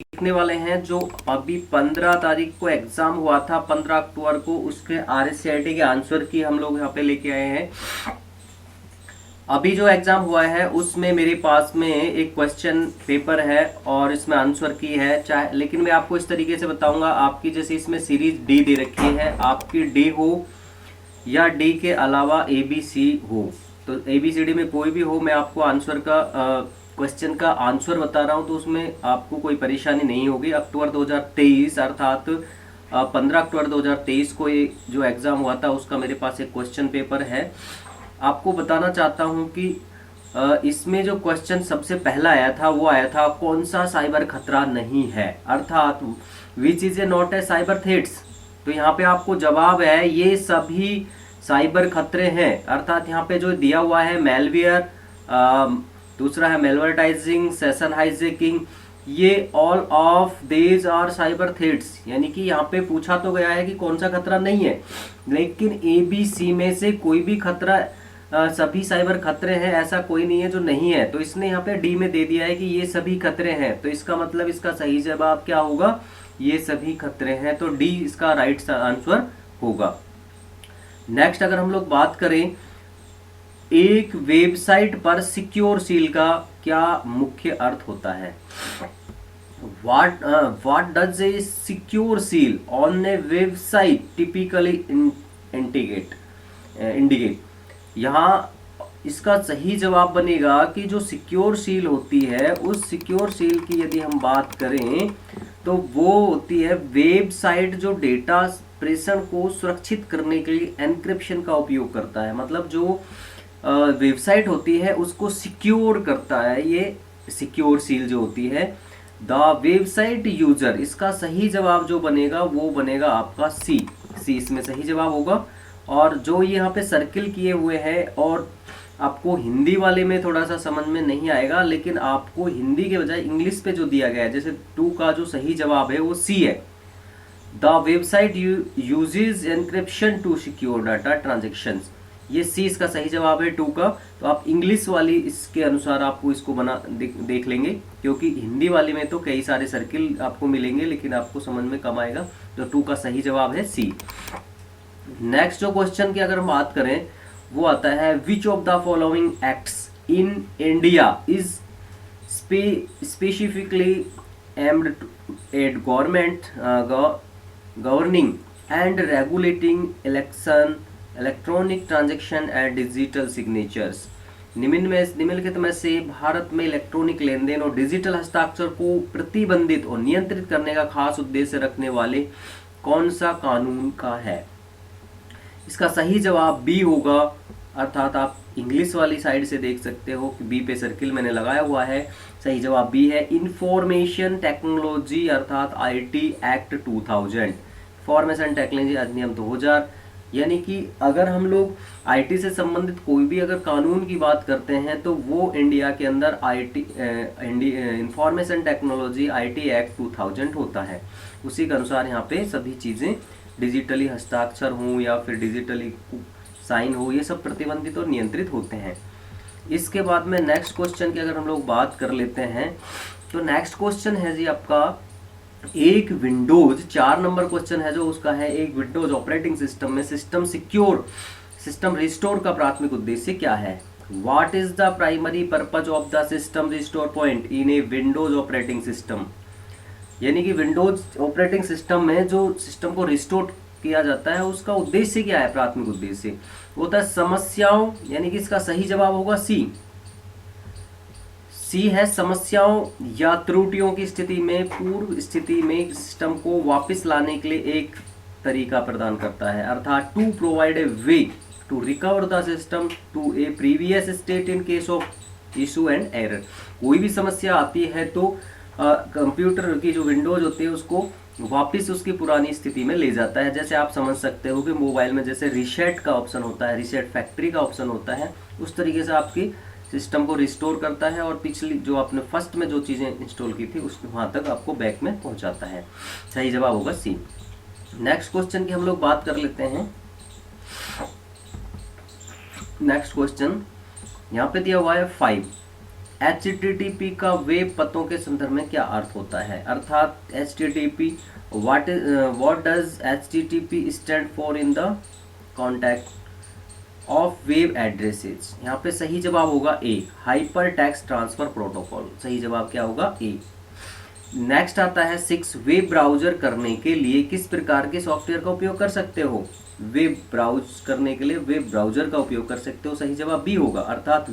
देखने वाले हैं जो अभी 15 तारीख को एग्जाम हुआ था, 15 अक्टूबर को, उसके RSCIT के आंसर की हम लोग यहाँ पे लेके आए हैं। अभी जो एग्जाम हुआ है उसमें मेरे पास में एक क्वेश्चन पेपर है और इसमें आंसर की है, चाहे लेकिन मैं आपको इस तरीके से बताऊंगा, आपकी जैसे इसमें सीरीज डी दे रखी है, आपकी डी हो या डी के अलावा ABC हो, तो ABCD में कोई भी हो, मैं आपको आंसर का क्वेश्चन का आंसर बता रहा हूं, तो उसमें आपको कोई परेशानी नहीं होगी। अक्टूबर 2023 अर्थात 15 अक्टूबर 2023 को ये जो एग्जाम हुआ था उसका मेरे पास एक क्वेश्चन पेपर है। आपको बताना चाहता हूं कि इसमें जो क्वेश्चन सबसे पहला आया था वो आया था, कौन सा साइबर खतरा नहीं है, अर्थात which is a not a cyber threats. तो यहाँ पे आपको जवाब है ये सभी साइबर खतरे हैं, अर्थात यहाँ पे जो दिया हुआ है मेलवेयर, दूसरा है मेलवर्टाइजिंग, सेशन हाइजैकिंग, ये all of these are cyber threats. यानी कि यहाँ पे पूछा तो गया है कि कौन सा खतरा नहीं है, लेकिन ABC में से कोई भी खतरा सभी साइबर खतरे हैं ऐसा कोई नहीं है जो नहीं है। तो इसने यहाँ पे डी में दे दिया है कि ये सभी खतरे हैं, तो इसका मतलब इसका सही जवाब क्या होगा, ये सभी खतरे हैं, तो डी इसका राइट आंसर होगा। नेक्स्ट अगर हम लोग बात करें, एक वेबसाइट पर सिक्योर सील का क्या मुख्य अर्थ होता है। what does a secure seal on a website typically indicate। यहाँ इसका सही जवाब बनेगा कि जो सिक्योर सील होती है, उस सिक्योर सील की यदि हम बात करें तो वो होती है वेबसाइट जो डेटा प्रेषण को सुरक्षित करने के लिए एन्क्रिप्शन का उपयोग करता है, मतलब जो वेबसाइट होती है उसको सिक्योर करता है, ये सिक्योर सील जो होती है। द वेबसाइट यूजर, इसका सही जवाब जो बनेगा वो बनेगा आपका सी इसमें सही जवाब होगा। और जो यहाँ पे सर्किल किए हुए हैं, और आपको हिंदी वाले में थोड़ा सा समझ में नहीं आएगा, लेकिन आपको हिंदी के बजाय इंग्लिश पे जो दिया गया है, जैसे 2 का जो सही जवाब है वो सी है। The website uses encryption to secure data transactions, ये सी इसका सही जवाब है 2 का। तो आप इंग्लिश वाली इसके अनुसार आपको इसको बना देख लेंगे, क्योंकि हिंदी वाली में तो कई सारे सर्किल आपको मिलेंगे लेकिन आपको समझ में कम आएगा, तो 2 का सही जवाब है सी। नेक्स्ट जो क्वेश्चन की अगर हम बात करें वो आता है, विच of the following acts in India is specifically aimed at government governing and regulating election electronic transaction and digital signatures. निम्नलिखित में से भारत में इलेक्ट्रॉनिक लेन देन और डिजिटल हस्ताक्षर को प्रतिबंधित और नियंत्रित करने का खास उद्देश्य रखने वाले कौन सा कानून का है। इसका सही जवाब बी होगा, अर्थात आप इंग्लिश वाली साइड से देख सकते हो कि बी पे सर्किल मैंने लगाया हुआ है, सही जवाब बी है। इंफॉर्मेशन टेक्नोलॉजी अर्थात IT एक्ट 2000, इंफॉर्मेशन टेक्नोलॉजी अधिनियम 2000। यानी कि अगर हम लोग IT से संबंधित कोई भी अगर कानून की बात करते हैं तो वो इंडिया के अंदर इंफॉर्मेशन टेक्नोलॉजी IT एक्ट 2000 होता है। उसी के अनुसार यहाँ पे सभी चीज़ें डिजिटली हस्ताक्षर हो या फिर डिजिटली साइन हो, ये सब प्रतिबंधित और नियंत्रित होते हैं। इसके बाद में नेक्स्ट क्वेश्चन की अगर हम लोग बात कर लेते हैं, तो नेक्स्ट क्वेश्चन है जी आपका, एक विंडोज 4 नंबर क्वेश्चन है जो उसका है, एक विंडोज ऑपरेटिंग सिस्टम में सिस्टम रिस्टोर का प्राथमिक उद्देश्य क्या है। What is the primary purpose of the system restore point in A Windows operating system. यानी कि विंडोज ऑपरेटिंग सिस्टम में जो सिस्टम को रिस्टोर किया जाता है उसका उद्देश्य क्या है, प्राथमिक उद्देश्य वो होता है समस्याओं, यानी कि इसका सही जवाब होगा सी है, समस्याओं या त्रुटियों की स्थिति में पूर्व स्थिति में सिस्टम को वापस लाने के लिए एक तरीका प्रदान करता है, अर्थात to provide a way to recover the system to a previous state in case of issue and error. कोई भी समस्या आती है तो कंप्यूटर की जो विंडोज होती है उसको वापस उसकी पुरानी स्थिति में ले जाता है। जैसे आप समझ सकते हो कि मोबाइल में जैसे रीसेट का ऑप्शन होता है, रीसेट फैक्ट्री का ऑप्शन होता है, उस तरीके से आपकी सिस्टम को रिस्टोर करता है और पिछली जो आपने फर्स्ट में जो चीज़ें इंस्टॉल की थी उसको वहाँ तक आपको बैक में पहुँचाता है। सही जवाब होगा सी। नेक्स्ट क्वेश्चन की हम लोग बात कर लेते हैं। नेक्स्ट क्वेश्चन यहाँ पे दिया हुआ है 5, HTTP का वेब पतों के संदर्भ में क्या अर्थ होता है, अर्थात HTTP what does HTTP stand for in the contact of web addresses. यहाँ पे सही जवाब होगा ए, हाइपर टेक्स्ट ट्रांसफर प्रोटोकॉल। सही जवाब क्या होगा, ए। नेक्स्ट आता है 6, वेब ब्राउजर करने के लिए किस प्रकार के सॉफ्टवेयर का उपयोग कर सकते हो। वेब ब्राउज करने के लिए वेब ब्राउजर का उपयोग कर सकते हो। सही जवाब बी होगा, अर्थात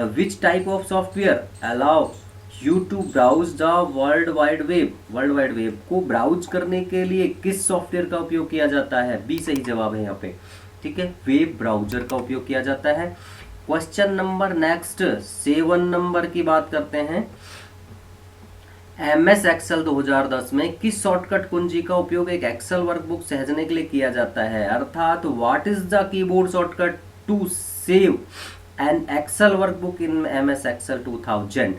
which type of software allow you to browse the world wide web. World wide web को ब्राउज करने के लिए किस सॉफ्टवेयर का उपयोग किया जाता है, बी सही जवाब है यहाँ पे। ठीक है, वेब ब्राउजर का उपयोग किया जाता है। क्वेश्चन नंबर नेक्स्ट 7 नंबर की बात करते हैं। MS एक्सेल 2010 में किस शॉर्टकट कुंजी का उपयोग एक एक्सेल वर्कबुक सहेजने के लिए किया जाता है, अर्थात what is the keyboard shortcut to save an Excel workbook in MS Excel 2000।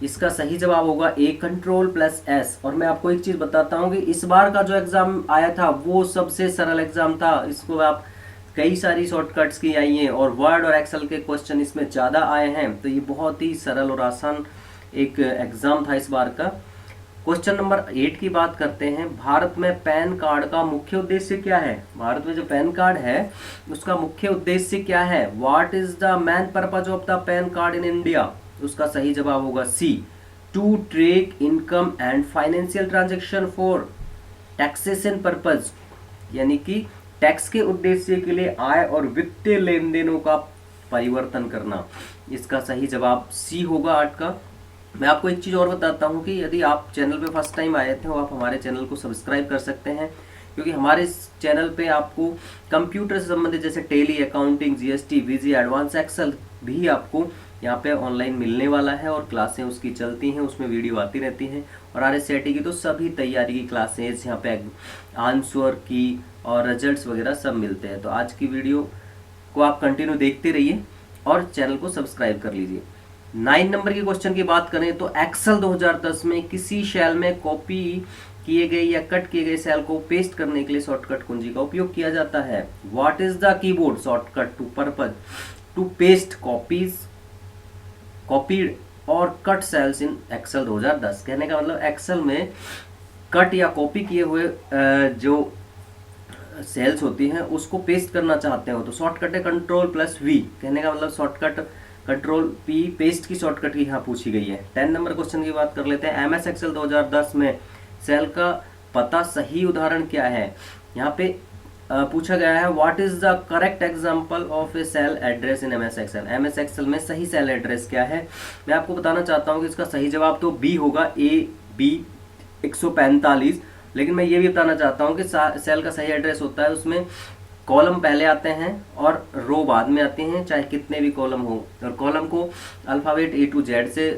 इसका सही जवाब होगा ए, Ctrl+S। और मैं आपको एक चीज बताता हूँ कि इस बार का जो एग्जाम आया था वो सबसे सरल एग्जाम था। इसको आप कई सारी शॉर्टकट्स की आई हैं और वर्ड और एक्सेल के क्वेश्चन इसमें ज़्यादा आए हैं, तो ये बहुत ही सरल और आसान एक एग्जाम था इस बार का। क्वेश्चन नंबर 8 की बात करते हैं। भारत में पैन कार्ड का मुख्य उद्देश्य क्या है। भारत में जो पैन कार्ड है उसका मुख्य उद्देश्य क्या है, what is the main purpose of the PAN card in India. उसका सही जवाब होगा C, to track income and financial transaction for taxation purpose, यानी कि टैक्स के उद्देश्य के लिए आय और वित्तीय लेन देनों का परिवर्तन करना। इसका सही जवाब सी होगा 8 का। मैं आपको एक चीज़ और बताता हूँ कि यदि आप चैनल पे फर्स्ट टाइम आए थे तो आप हमारे चैनल को सब्सक्राइब कर सकते हैं, क्योंकि हमारे इस चैनल पे आपको कंप्यूटर से संबंधित जैसे Tally, accounting, GST, VG, advance Excel भी आपको यहाँ पे ऑनलाइन मिलने वाला है और क्लासें उसकी चलती हैं, उसमें वीडियो आती रहती हैं। और RSCT की तो सभी तैयारी की क्लासेज यहाँ पे आंसर की और रिजल्ट्स वगैरह सब मिलते हैं। तो आज की वीडियो को आप कंटिन्यू देखते रहिए और चैनल को सब्सक्राइब कर लीजिए। 9 नंबर के क्वेश्चन की बात करें तो एक्सेल 2010 में किसी सेल में कॉपी किए गए या कट किए गए सेल को पेस्ट करने के लिए शॉर्टकट कुंजी का उपयोग किया जाता है। What is the keyboard shortcut to purpose to paste copied और कट सेल्स इन एक्सेल 2010। कहने का मतलब एक्सेल में कट या कॉपी किए हुए जो सेल्स होती हैं उसको पेस्ट करना चाहते हो तो शॉर्टकट है Ctrl+V। कहने का मतलब शॉर्टकट Ctrl+P पेस्ट की शॉर्टकट की यहाँ पूछी गई है। 10 नंबर क्वेश्चन की बात कर लेते हैं। MS एक्सेल 2010 में सेल का पता सही उदाहरण क्या है। यहाँ पे पूछा गया है what is the correct example of a cell address in MS Excel. MS Excel में सही सेल एड्रेस क्या है। मैं आपको बताना चाहता हूँ कि इसका सही जवाब तो बी होगा, AB 145। लेकिन मैं ये भी बताना चाहता हूँ कि सेल का सही एड्रेस होता है उसमें कॉलम पहले आते हैं और रो बाद में आती हैं, चाहे कितने भी कॉलम हो। और कॉलम को अल्फ़ाबेट A to Z से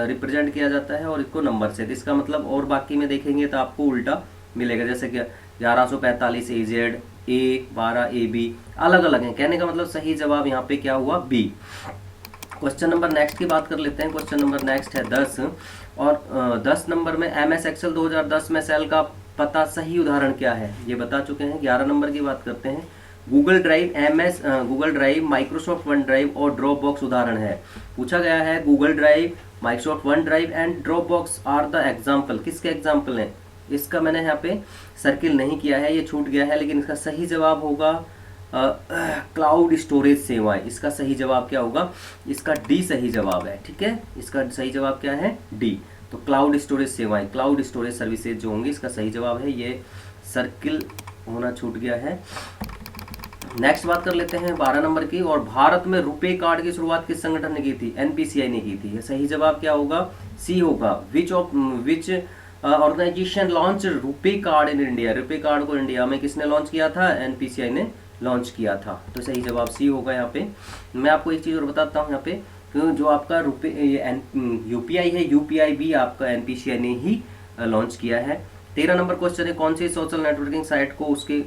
रिप्रेजेंट किया जाता है और इसको नंबर से। तो इसका मतलब और बाकी में देखेंगे तो आपको उल्टा मिलेगा, जैसे कि 1145 AZ, A12 AB अलग अलग हैं। कहने का मतलब सही जवाब यहाँ पे क्या हुआ, बी। क्वेश्चन नंबर नेक्स्ट की बात कर लेते हैं। क्वेश्चन नंबर नेक्स्ट है 10 और 10 नंबर में MS एक्सेल 2010 में सेल का पता सही उदाहरण क्या है ये बता चुके हैं। 11 नंबर की बात करते हैं। Google Drive, Microsoft OneDrive और ड्रॉप बॉक्स उदाहरण है। पूछा गया है Google Drive, Microsoft OneDrive and Dropbox are the example. किसके एग्जाम्पल हैं। इसका मैंने यहाँ पे सर्किल नहीं किया है, ये छूट गया है, लेकिन इसका सही जवाब होगा क्लाउड स्टोरेज सेवाएं। इसका सही जवाब क्या होगा, इसका डी सही जवाब है। ठीक है, इसका सही जवाब क्या है, डी। तो क्लाउड स्टोरेज सेवाएं, क्लाउड स्टोरेज सर्विसेज जो होंगी इसका सही जवाब है। ये सर्किल होना छूट गया है। नेक्स्ट बात कर लेते हैं 12 नंबर की। और भारत में रुपे कार्ड की शुरुआत किस संगठन ने की थी, NPCI ने की थी। सही जवाब क्या होगा, सी होगा। Which organization launch RuPay card in India. RuPay card को इंडिया में किसने लॉन्च किया था, NPCI ने लॉन्च किया था। तो सही जवाब सी होगा यहाँ पे। मैं आपको एक चीज़ और बताता हूँ यहाँ पे, जो आपका UPI है, UPI भी आपका NPCI ने ही लॉन्च किया है। 13 नंबर क्वेश्चन है कौन सी सोशल नेटवर्किंग साइट को उसके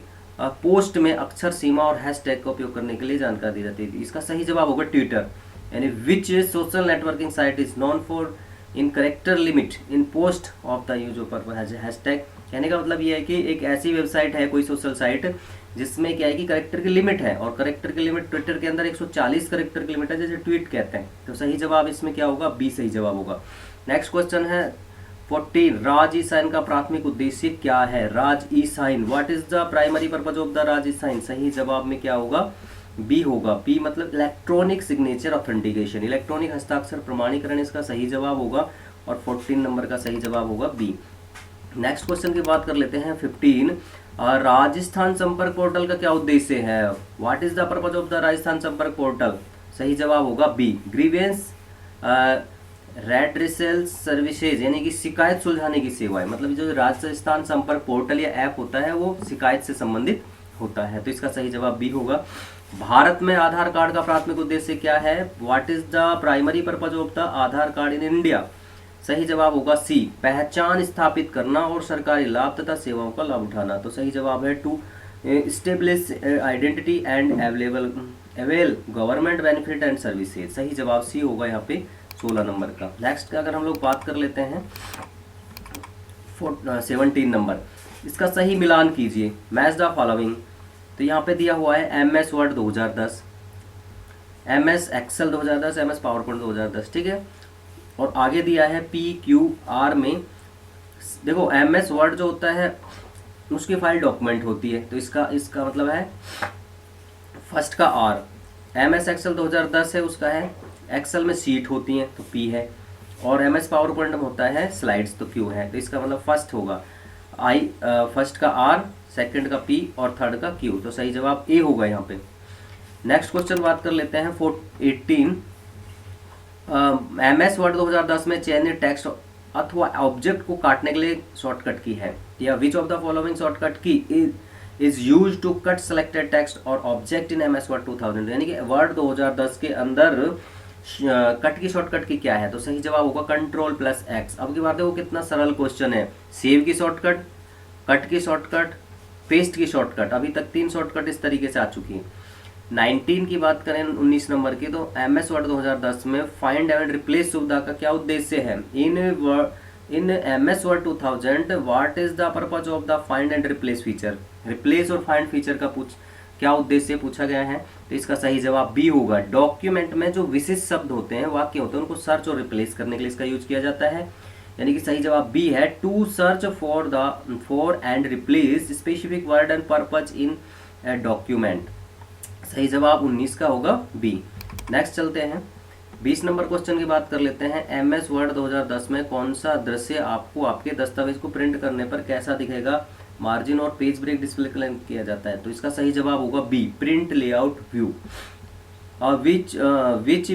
पोस्ट में अक्षर सीमा और हैशटैग का उपयोग करने के लिए जानकारी दी जाती है। इसका सही जवाब होगा ट्विटर। यानी which social networking site is known for in character limit in post of the use of hashtag. कहने का मतलब ये है कि एक ऐसी वेबसाइट है, कोई सोशल साइट, जिसमें क्या है कि करेक्टर की लिमिट है, और करेक्टर की लिमिट ट्विटर के अंदर 140 करेक्टर की लिमिट है, जैसे ट्वीट कहते हैं। तो सही जवाब इसमें क्या होगा, बी सही जवाब होगा। नेक्स्ट क्वेश्चन है 14, राज ई साइन का प्राथमिक उद्देश्य क्या है। Raj e sign, what is the primary purpose of the Raj e sign. सही जवाब में क्या होगा, बी होगा। बी मतलब इलेक्ट्रॉनिक सिग्नेचर ऑथेंटिकेशन, इलेक्ट्रॉनिक हस्ताक्षर प्रमाणीकरण इसका सही जवाब होगा, और 14 नंबर का सही जवाब होगा बी। नेक्स्ट क्वेश्चन की बात कर लेते हैं 15, राजस्थान संपर्क पोर्टल का क्या उद्देश्य है। What is the purpose of the Rajasthan संपर्क पोर्टल। सही जवाब होगा बी, ग्रीवेंस रेड्रेसल सर्विसेज, यानी कि शिकायत सुलझाने की सेवाएं। मतलब जो राजस्थान संपर्क पोर्टल या ऐप होता है वो शिकायत से संबंधित होता है, तो इसका सही जवाब बी होगा। भारत में आधार कार्ड का प्राथमिक उद्देश्य क्या है। What is the primary purpose of the Aadhaar card in India. सही जवाब होगा सी, पहचान स्थापित करना और सरकारी लाभ तथा सेवाओं का लाभ उठाना। तो सही जवाब है to establish identity and avail government benefit and services. सही जवाब सी होगा यहाँ पे 16 नंबर का। नेक्स्ट का अगर हम लोग बात कर लेते हैं 17 नंबर, इसका सही मिलान कीजिए, मैच द फॉलोइंग। तो यहाँ पे दिया हुआ है MS Word 2010, MS Excel 2010, MS PowerPoint 2010, ठीक है। और आगे दिया है PQR में, देखो MS वर्ड जो होता है उसकी फाइल डॉक्यूमेंट होती है, तो इसका मतलब है फर्स्ट का R। MS एक्सेल 2010 है, उसका है एक्सेल में सीट होती हैं तो P है, और MS पावर पॉइंट में होता है स्लाइड्स तो Q है, तो इसका मतलब फर्स्ट होगा फर्स्ट का R, सेकंड का P और थर्ड का Q। तो सही जवाब A होगा यहाँ पे। नेक्स्ट क्वेश्चन बात कर लेते हैं 18, MS वर्ड 2010 में चयनित टेक्स्ट अथवा ऑब्जेक्ट को काटने के लिए शॉर्टकट की है, या which of the following shortcut key is use to cut selected text और ऑब्जेक्ट इन MS वर्ड 2000। यानी कि वर्ड 2010 के अंदर कट की शॉर्टकट की क्या है। तो सही जवाब होगा Ctrl+X। अब की बात है वो कितना सरल क्वेश्चन है, सेव की शॉर्टकट, कट की शॉर्टकट, पेस्ट की शॉर्टकट, अभी तक 3 शॉर्टकट इस तरीके से आ चुकी है। 19 की बात करें 19 नंबर की, तो MS वर्ड 2010 में फाइंड एंड रिप्लेस सुविधा का क्या उद्देश्य है। इन MS Word 2000 what is the purpose of the find and replace feature. Replace और फाइंड फीचर का क्या उद्देश्य पूछा गया है, तो इसका सही जवाब बी होगा। डॉक्यूमेंट में जो विशिष्ट शब्द होते हैं, वाक्य होते हैं, उनको सर्च और रिप्लेस करने के लिए इसका यूज किया जाता है, यानी कि सही जवाब बी है, to search for and replace specific word and purpose in document. सही जवाब 19 का होगा बी। नेक्स्ट चलते हैं 20 नंबर क्वेश्चन की बात कर लेते हैं। MS वर्ड 2010 में कौन सा दृश्य आपको आपके दस्तावेज को प्रिंट करने पर कैसा दिखेगा, मार्जिन और पेज ब्रेक डिस्प्ले किया जाता है। तो इसका सही जवाब होगा B, print layout view. which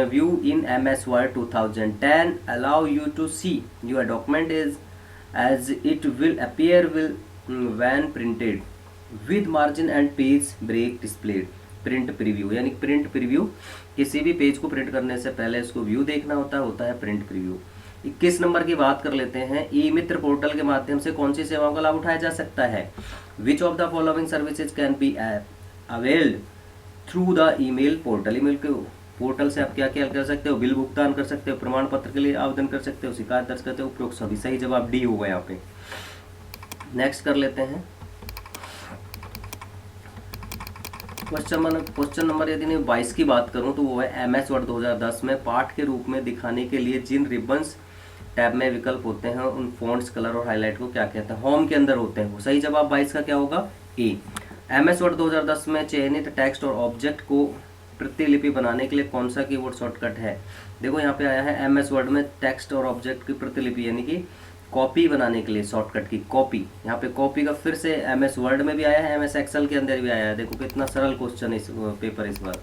view in MS Word 2010 allow you to see your document as it will appear when printed with margin and page break displayed। Print preview, यानी print preview किसी भी page को print करने से पहले इसको view देखना होता है प्रिंट प्रीव्यू। 21 नंबर की बात कर लेते हैं। ई मित्र पोर्टल के माध्यम से कौन सी सेवाओं का लाभ उठाया जा सकता है। विच of the following services can be availed through the email portal. Email के पोर्टल से आप क्या क्या कर सकते हो, बिल भुगतान कर सकते हो, प्रमाण पत्र के लिए आवेदन कर सकते हो, शिकायत दर्ज करते हो, उपरोक्त सभी। सही जवाब डी होगा यहाँ पे। नेक्स्ट कर लेते हैं क्वेश्चन नंबर यदि मैं 22 की बात करूं तो वो है MS वर्ड 2010 में पाठ के रूप में दिखाने के लिए जिन रिबन्स टैब में विकल्प होते हैं उन फॉन्ट्स, कलर और हाईलाइट को क्या कहते हैं। होम के अंदर होते हैं वो। सही जवाब 22 का क्या होगा, ए। MS वर्ड 2010 में चयनित टेक्स्ट और ऑब्जेक्ट को प्रतिलिपि बनाने के लिए कौन सा कीबोर्ड शॉर्टकट है। देखो यहाँ पे आया है MS वर्ड में टेक्स्ट और ऑब्जेक्ट की प्रतिलिपि यानी कि कॉपी बनाने के लिए शॉर्टकट की कॉपी। यहाँ पे कॉपी का फिर से MS वर्ड में भी आया है, MS एक्सेल के अंदर भी आया है। देखो कितना सरल क्वेश्चन है इस पेपर इस बार।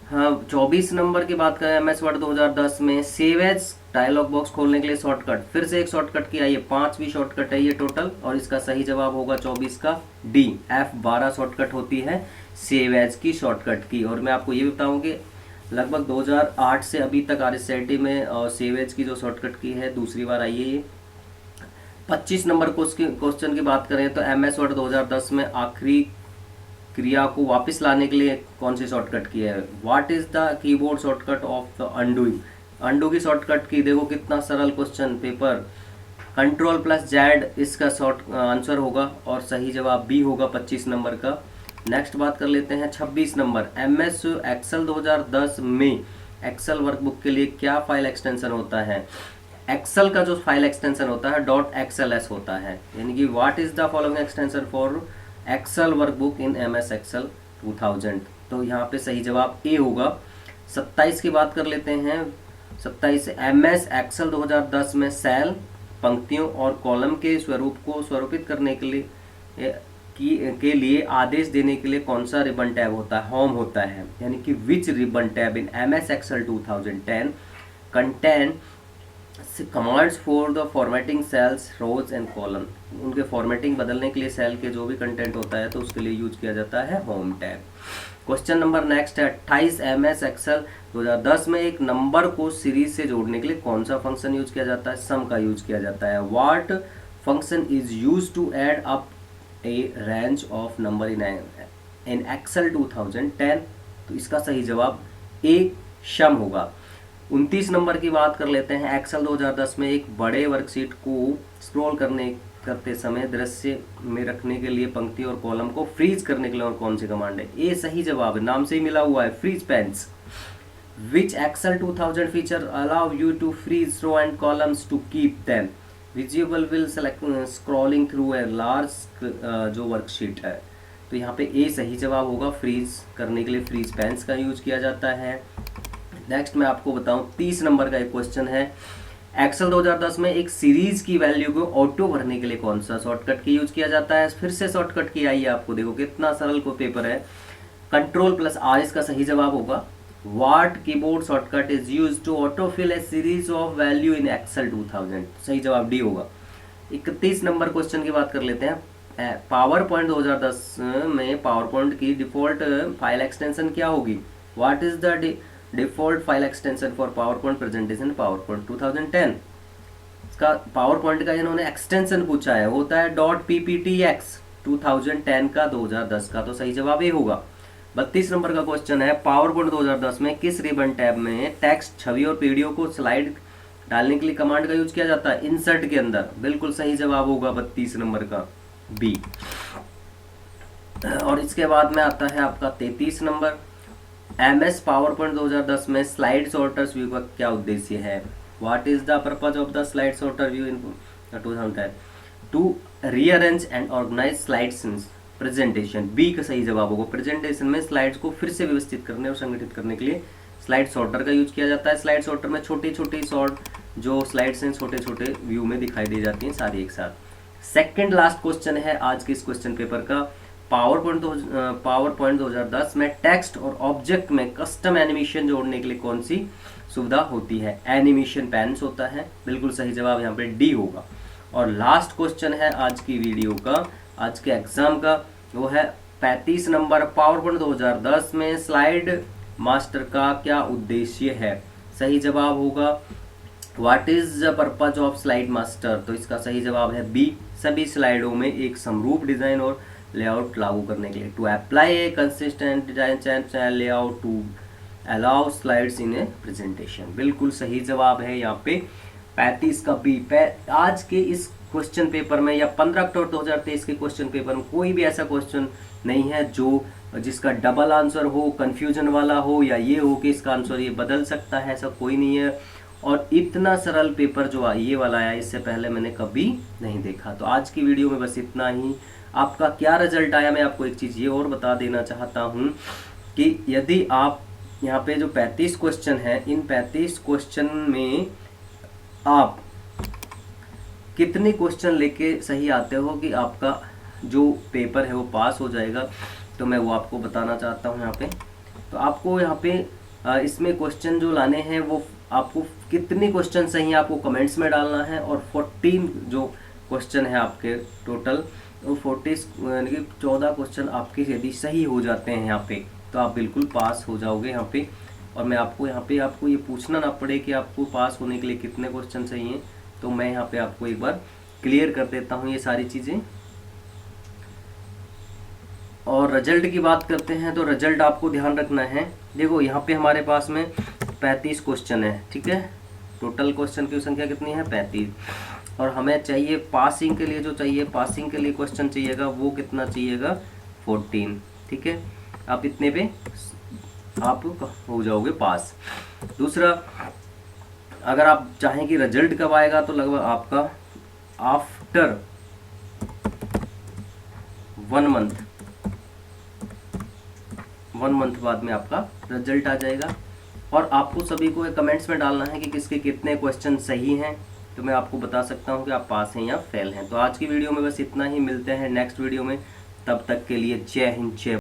हाँ 24 नंबर की बात करें MS वर्ड 2010 में सेव एज डायलॉग बॉक्स खोलने के लिए शॉर्टकट, फिर से एक शॉर्टकट की आई है, 5वीं शॉर्टकट है ये टोटल, और इसका सही जवाब होगा 24 का डी। F12 शॉर्टकट होती है सेव एज की शॉर्टकट की। और मैं आपको ये बताऊँ कि लगभग 2008 से अभी तक RSIT में सेव एज की जो शॉर्टकट की है दूसरी बार आई है ये। 25 नंबर क्वेश्चन की बात करें तो MS वर्ड 2010 में आखिरी क्रिया को वापस लाने के लिए कौन सी शॉर्टकट की है। What is the keyboard shortcut of the undoing. Undo की शॉर्टकट की, देखो कितना सरल क्वेश्चन पेपर। Ctrl+Z इसका शॉर्ट आंसर होगा और सही जवाब बी होगा 25 नंबर का। नेक्स्ट बात कर लेते हैं 26 नंबर। MS एक्सेल 2010 में एक्सेल वर्कबुक के लिए क्या फाइल एक्सटेंशन होता है? एक्सेल का जो फाइल एक्सटेंशन होता है .xls होता है, यानी कि what is the following extension for Excel workbook in MS Excel 2000। तो यहाँ पे सही जवाब ए होगा। 27 की बात कर लेते हैं। 27 MS एक्सेल 2010 में सेल, पंक्तियों और कॉलम के स्वरूप को स्वरूपित करने के लिए आदेश देने के लिए कौन सा रिबन टैब होता है? होम होता है, यानी कि which ribbon tab in MS Excel 2010 contain commands for the formatting cells, rows and column. उनके फॉर्मेटिंग बदलने के लिए सेल के जो भी कंटेंट होता है तो उसके लिए यूज किया जाता है home tab. Question number next है 28। MS एक्सेल 2010 में एक नंबर को सीरीज से जोड़ने के लिए कौन सा फंक्शन यूज किया जाता है? सम का यूज किया जाता है। What function is use to add up a range of number in Excel 2010? तो इसका सही जवाब ए सम होगा। 29 नंबर की बात कर लेते हैं। एक्सेल 2010 में एक बड़े वर्कशीट को स्क्रॉल करते समय दृश्य में रखने के लिए पंक्ति और कॉलम को फ्रीज करने के लिए और कौन सी कमांड है? ये सही जवाब है, नाम से ही मिला हुआ है, freeze panes. Which Excel 2000 feature allow you to freeze row and columns to keep them visible will scrolling through a large जो वर्कशीट है? तो यहाँ पे ए सही जवाब होगा। फ्रीज करने के लिए फ्रीज पेन्स का यूज किया जाता है। नेक्स्ट मैं आपको बताऊं 30 नंबर का एक क्वेश्चन है। एक्सेल 2010 में एक सीरीज की वैल्यू को ऑटो भरने के लिए कौन सा शॉर्टकट की यूज किया जाता है? फिर से शॉर्टकट की आई है आपको, देखो कितना सरल को पेपर है। Ctrl+R इसका सही जवाब होगा। What keyboard shortcut is use to auto fill a series of value in Excel 2000? सही जवाब डी होगा। 31 नंबर क्वेश्चन की बात कर लेते हैं। पावर पॉइंट 2010 में पावर पॉइंट की डिफॉल्ट फाइल एक्सटेंशन क्या होगी? What is the default file extension for power point presentation power point 2010? इसका पावर पॉइंट का इन्होंने एक्सटेंशन पूछा है, होता है .pptx 2010 का 2010 का, तो सही जवाब ये होगा। 32 नंबर का क्वेश्चन है। पावर पॉइंट 2010 में किस रिबन टैब में टेक्स्ट, छवि और पीडीओ को स्लाइड डालने के लिए कमांड का यूज किया जाता है? इंसर्ट के अंदर। बिल्कुल सही जवाब होगा 32 नंबर का बी। और इसके बाद में आता है आपका 33 नंबर। MS पावर पॉइंट 2010 में स्लाइड सॉर्टर्स व्यू का क्या उद्देश्य है? What is the purpose of the slide sorter view in 2010? To rearrange and organise slides in presentation. B का सही जवाब होगा। प्रेजेंटेशन में स्लाइड्स को फिर से व्यवस्थित करने और संगठित करने के लिए स्लाइड सॉर्टर का यूज किया जाता है। स्लाइड सॉर्टर में छोटी छोटी शॉर्ट जो स्लाइड्स हैं छोटे छोटे व्यू में दिखाई दे जाती हैं सारी एक साथ। सेकेंड लास्ट क्वेश्चन है आज के इस क्वेश्चन पेपर का। पावर पॉइंट 2010 में टेक्स्ट और ऑब्जेक्ट में कस्टम एनिमेशन जोड़ने के लिए कौन सी सुविधा होती है? एनिमेशन पेन्स होता है। बिल्कुल सही जवाब यहाँ पे डी होगा। और लास्ट क्वेश्चन है आज की वीडियो का, आज के एग्जाम का, वो है 35 नंबर। पावर पॉइंट 2010 में स्लाइड मास्टर का क्या उद्देश्य है? सही जवाब होगा what is the purpose of slide master? तो इसका सही जवाब है बी। सभी स्लाइडों में एक समरूप डिजाइन और लेआउट लागू करने के लिए। To apply a consistent design layout to allow slides in a presentation. बिल्कुल सही जवाब है यहाँ पे 35 का बी। आज के इस क्वेश्चन पेपर में या 15 अक्टूबर 2023 के क्वेश्चन पेपर में कोई भी ऐसा क्वेश्चन नहीं है जो जिसका डबल आंसर हो, कंफ्यूजन वाला हो, या ये हो कि इसका आंसर ये बदल सकता है, ऐसा कोई नहीं है। और इतना सरल पेपर जो ये वाला आया इससे पहले मैंने कभी नहीं देखा। तो आज की वीडियो में बस इतना ही। आपका क्या रिजल्ट आया, मैं आपको एक चीज़ ये और बता देना चाहता हूँ कि यदि आप यहाँ पे जो 35 क्वेश्चन हैं, इन 35 क्वेश्चन में आप कितने क्वेश्चन लेके सही आते हो कि आपका जो पेपर है वो पास हो जाएगा, तो मैं वो आपको बताना चाहता हूँ यहाँ पे। तो आपको यहाँ पे इसमें क्वेश्चन जो लाने हैं वो आपको कितने क्वेश्चन सही हैं आपको कमेंट्स में डालना है। और 14 जो क्वेश्चन है आपके टोटल, तो 14 क्वेश्चन आपके यदि सही हो जाते हैं यहाँ पे तो आप बिल्कुल पास हो जाओगे यहाँ पे। और मैं आपको यहाँ पे आपको ये पूछना ना पड़े कि आपको पास होने के लिए कितने क्वेश्चन सही हैं, तो मैं यहाँ पे आपको एक बार क्लियर कर देता हूँ ये सारी चीज़ें। और रिजल्ट की बात करते हैं तो रिजल्ट आपको ध्यान रखना है। देखो यहाँ पे हमारे पास में 35 क्वेश्चन है, ठीक है। टोटल क्वेश्चन की संख्या कितनी है? 35। और हमें चाहिए पासिंग के लिए, जो चाहिए पासिंग के लिए क्वेश्चन चाहिएगा वो कितना चाहिएगा? 14, ठीक है। आप इतने पे आप हो जाओगे पास। दूसरा, अगर आप चाहें कि रिजल्ट कब आएगा, तो लगभग आपका आफ्टर 1 मंथ बाद में आपका रिजल्ट आ जाएगा। और आपको सभी को कमेंट्स में डालना है कि किसके कितने क्वेश्चन सही हैं, तो मैं आपको बता सकता हूं कि आप पास हैं या फेल हैं। तो आज की वीडियो में बस इतना ही, मिलते हैं नेक्स्ट वीडियो में, तब तक के लिए जय हिंद जय